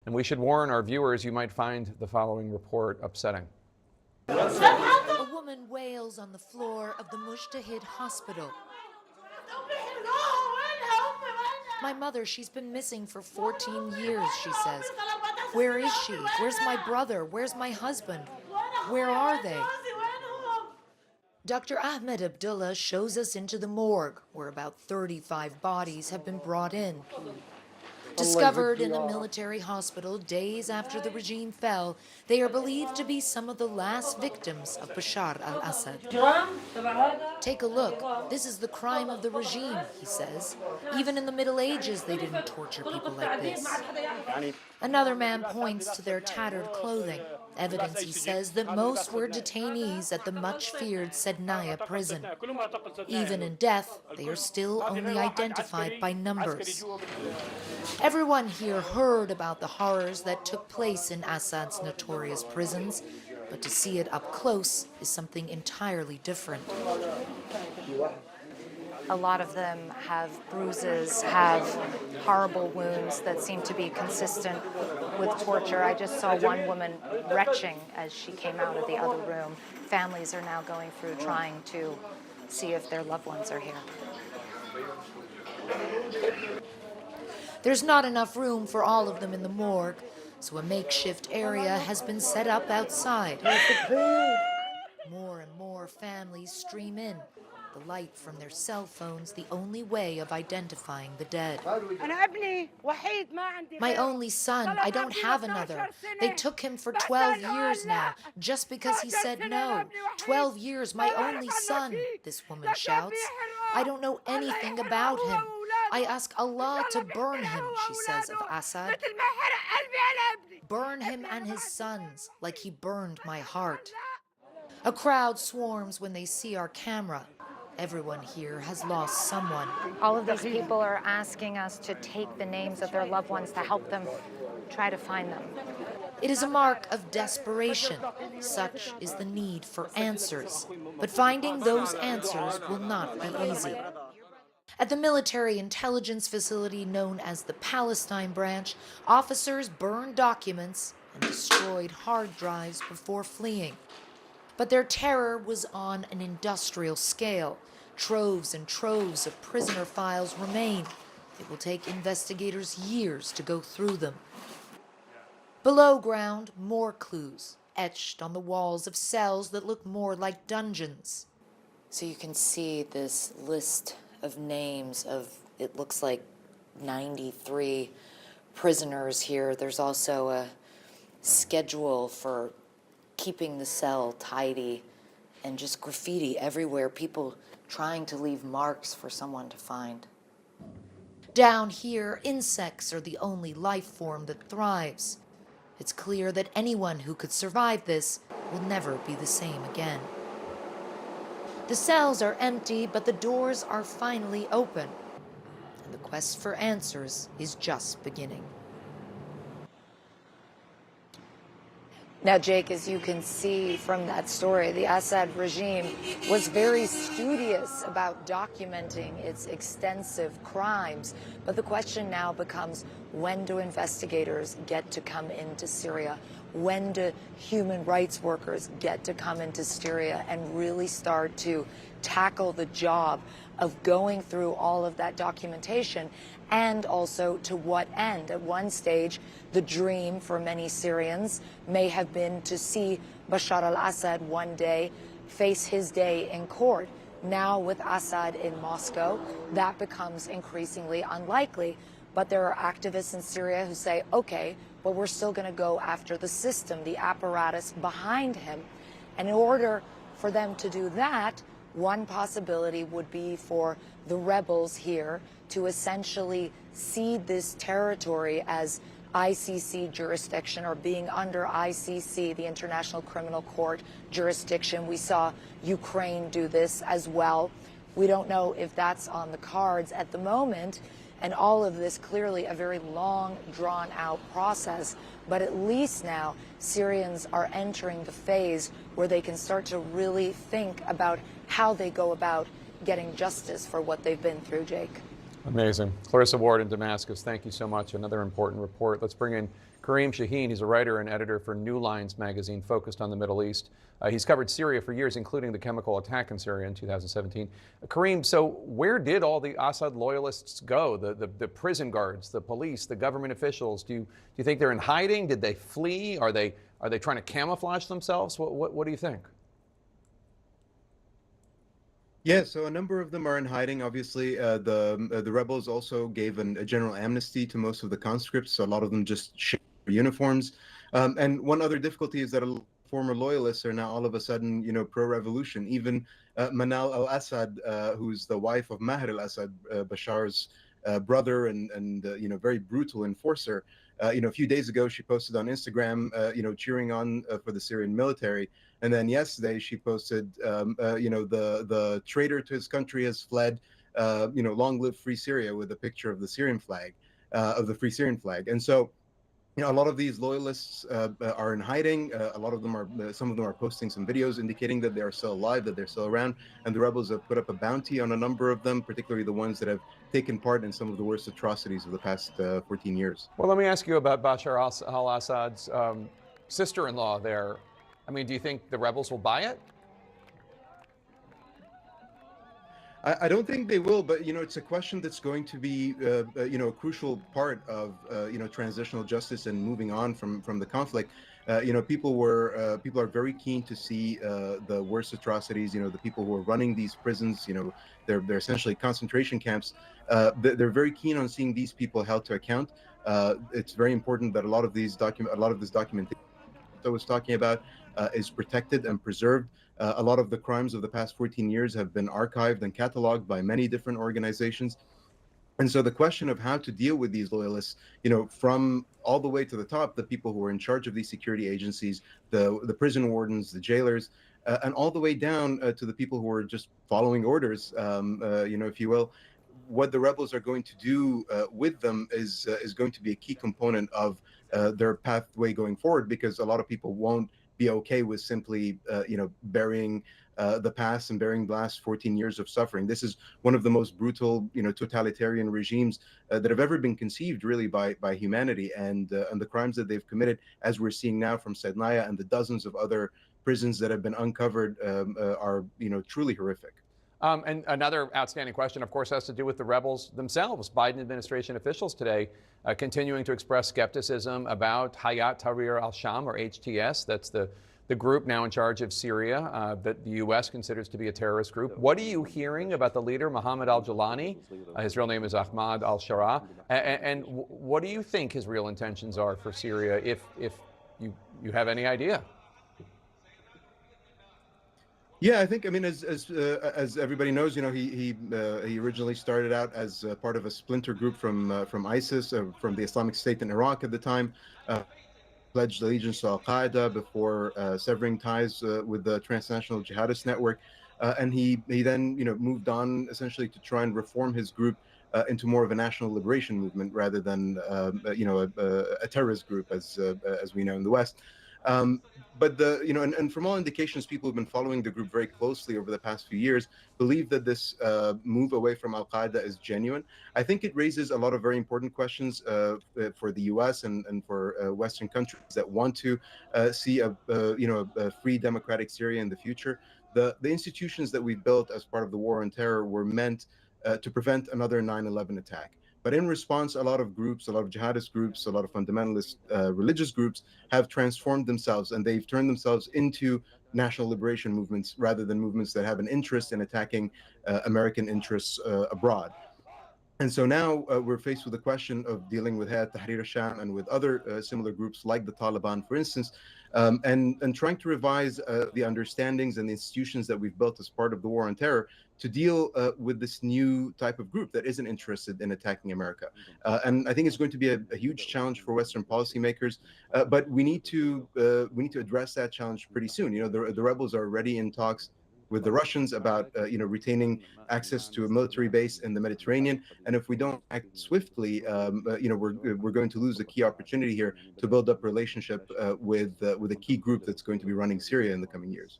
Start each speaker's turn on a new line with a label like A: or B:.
A: And we should warn our viewers, you might find the following report upsetting.
B: A woman wails on the floor of the Mujtahid hospital. My mother, she's been missing for 14 years, she says. Where is she? Where's my brother? Where's my husband? Where are they? Dr. Ahmed Abdullah shows us into the morgue, where about 35 bodies have been brought in. Discovered in a military hospital days after the regime fell, they are believed to be some of the last victims of Bashar al-Assad. Take a look. This is the crime of the regime, he says. Even in the Middle Ages, they didn't torture people like this. Another man points to their tattered clothing, evidence, he says, that most were detainees at the much-feared Sednaya prison. Even in death, they are still only identified by numbers. Everyone here heard about the horrors that took place in Assad's notorious prisons, but to see it up close is something entirely different.
C: A lot of them have bruises, have horrible wounds that seem to be consistent with torture. I just saw one woman retching as she came out of the other room. Families are now going through trying to see if their loved ones are here.
B: There's not enough room for all of them in the morgue, so a makeshift area has been set up outside. More and more families stream in, the light from their cell phones the only way of identifying the dead. My only son, I don't have another. They took him for 12 years now, just because he said no. 12 years, my only son, this woman shouts. I don't know anything about him. I ask Allah to burn him, she says of Assad. Burn him and his sons, like he burned my heart. A crowd swarms when they see our camera. Everyone here has lost someone.
C: All of these people are asking us to take the names of their loved ones to help them try to find them.
B: It is a mark of desperation. Such is the need for answers. But finding those answers will not be easy. At the military intelligence facility known as the Palestine branch, officers burned documents and destroyed hard drives before fleeing. But their terror was on an industrial scale. Troves and troves of prisoner files remain. It will take investigators years to go through them. Below ground, more clues, etched on the walls of cells that look more like dungeons.
D: So you can see this list of names of, it looks like 93 prisoners here. There's also a schedule for keeping the cell tidy and just graffiti everywhere, people trying to leave marks for someone to find.
B: Down here, insects are the only life form that thrives. It's clear that anyone who could survive this will never be the same again. The cells are empty, but the doors are finally open. And the quest for answers is just beginning.
C: Now, Jake, as you can see from that story, the Assad regime was very studious about documenting its extensive crimes. But the question now becomes, when do investigators get to come into Syria? When do human rights workers get to come into Syria and really start to tackle the job of going through all of that documentation, and also to what end? At one stage, the dream for many Syrians may have been to see Bashar al-Assad one day face his day in court. Now, with Assad in Moscow, that becomes increasingly unlikely. But there are activists in Syria who say, okay, but we're still going to go after the system, the apparatus behind him. And in order for them to do that, one possibility would be for the rebels here to essentially cede this territory as ICC jurisdiction, or being under ICC, the International Criminal Court jurisdiction. We saw Ukraine do this as well. We don't know if that's on the cards at the moment. And all of this clearly a very long, drawn-out process. But at least now Syrians are entering the phase where they can start to really think about how they go about getting justice for what they've been through, Jake.
A: Amazing. Clarissa Ward in Damascus, thank you so much. Another important report. Let's bring in Kareem Shaheen. He's a writer and editor for New Lines magazine, focused on the Middle East. He's covered Syria for years, including the chemical attack in Syria in 2017. Kareem, so where did all the Assad loyalists go? The prison guards, the police, the government officials? Do you think they're in hiding? Did they flee? Are they trying to camouflage themselves? What do you think?
E: Yeah, so a number of them are in hiding. Obviously, the rebels also gave a general amnesty to most of the conscripts, so a lot of them just share uniforms. And one other difficulty is that former loyalists are now all of a sudden, pro-revolution. Even Manal al-Assad, who's the wife of Maher al-Assad, Bashar's brother and very brutal enforcer. A few days ago, she posted on Instagram, cheering on for the Syrian military. And then yesterday, she posted, the traitor to his country has fled, long live free Syria, with a picture of the Syrian flag, of the Free Syrian flag. And so, a lot of these loyalists are in hiding. Some of them are posting some videos indicating that they are still alive, that they're still around. And the rebels have put up a bounty on a number of them, particularly the ones that have taken part in some of the worst atrocities of the past 14 years.
A: Well, let me ask you about Bashar al-Assad's sister-in-law there. I mean, do you think the rebels will buy it?
E: I don't think they will, but it's a question that's going to be a crucial part of transitional justice and moving on from the conflict. People are very keen to see the worst atrocities. The people who are running these prisons, they're essentially concentration camps. They're very keen on seeing these people held to account. It's very important that a lot of this documentation I was talking about is protected and preserved. A lot of the crimes of the past 14 years have been archived and cataloged by many different organizations. And so the question of how to deal with these loyalists, from all the way to the top, the people who are in charge of these security agencies, the prison wardens, the jailers, and all the way down to the people who are just following orders, if you will, what the rebels are going to do with them is going to be a key component of their pathway going forward, because a lot of people won't be okay with simply, burying the past and burying the last 14 years of suffering. This is one of the most brutal, totalitarian regimes that have ever been conceived, really, by humanity, and the crimes that they've committed, as we're seeing now from Sednaya and the dozens of other prisons that have been uncovered, are, truly horrific.
A: And another outstanding question, of course, has to do with the rebels themselves. Biden administration officials today continuing to express skepticism about Hayat Tahrir al-Sham, or HTS. That's the group now in charge of Syria that the U.S. considers to be a terrorist group. What are you hearing about the leader, Mohammed al-Julani? His real name is Ahmad al-Shara. And what do you think his real intentions are for Syria, if you have any idea?
E: Yeah, I think, as everybody knows, he originally started out as part of a splinter group from ISIS, from the Islamic State in Iraq at the time, pledged allegiance to Al-Qaeda before severing ties with the transnational jihadist network, and he then moved on essentially to try and reform his group into more of a national liberation movement rather than a terrorist group as we know in the West. But and from all indications, people who've been following the group very closely over the past few years believe that this move away from Al-Qaeda is genuine. I think it raises a lot of very important questions for the U.S. and for Western countries that want to see a free democratic Syria in the future. The institutions that we've built as part of the war on terror were meant to prevent another 9/11 attack. But in response, a lot of groups, a lot of jihadist groups, a lot of fundamentalist religious groups have transformed themselves, and they've turned themselves into national liberation movements rather than movements that have an interest in attacking American interests abroad. And so now we're faced with the question of dealing with Hayat Tahrir al-Sham and with other similar groups like the Taliban, for instance, and trying to revise the understandings and the institutions that we've built as part of the war on terror to deal with this new type of group that isn't interested in attacking America. And I think it's going to be a huge challenge for Western policymakers, but we need to address that challenge pretty soon. The rebels are already in talks with the Russians about retaining access to a military base in the Mediterranean, and if we don't act swiftly, we're going to lose a key opportunity here to build up relationship with a key group that's going to be running Syria in the coming years.